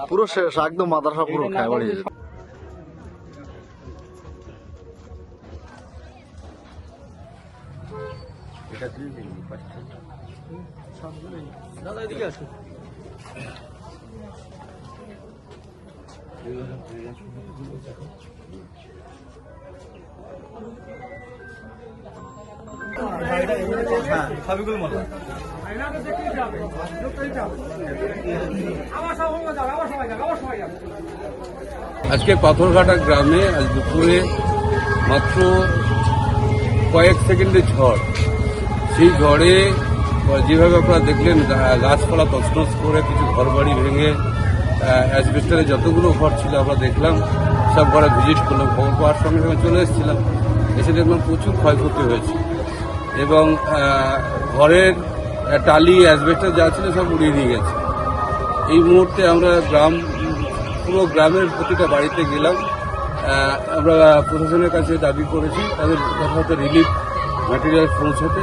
পুরো শেষ একদম মাদ্রাসা পুরো খায় বাড়ি। দাদা এদিকে আসুন। সাবিকুল মোল্লা আজকে পাথরঘাটা গ্রামে আজ দুপুরে মাত্র কয়েক সেকেন্ডের ঝড়, সেই ঝড়ে যেভাবে আপনারা দেখলেন গাছপালা তছনছ করে কিছু ঘরবাড়ি ভেঙে অ্যাসবেস্টারে যতগুলো ঘর ছিল আমরা দেখলাম, সব ঘরে ভিজিট করলাম। খবর পাওয়ার সঙ্গে সঙ্গে চলে এসেছিলাম, এসে দেখলাম প্রচুর ক্ষয়ক্ষতি হয়েছে এবং ঘরের টালি অ্যাসবেস্টার যা ছিল সব উড়িয়ে নিয়ে গেছে। এই মুহূর্তে আমরা পুরো গ্রামের প্রতিটা বাড়িতে গেলাম। আমরা প্রশাসনের কাছে দাবি করেছি তাদের যথাযথ রিলিফ ম্যাটেরিয়াল পৌঁছাতে।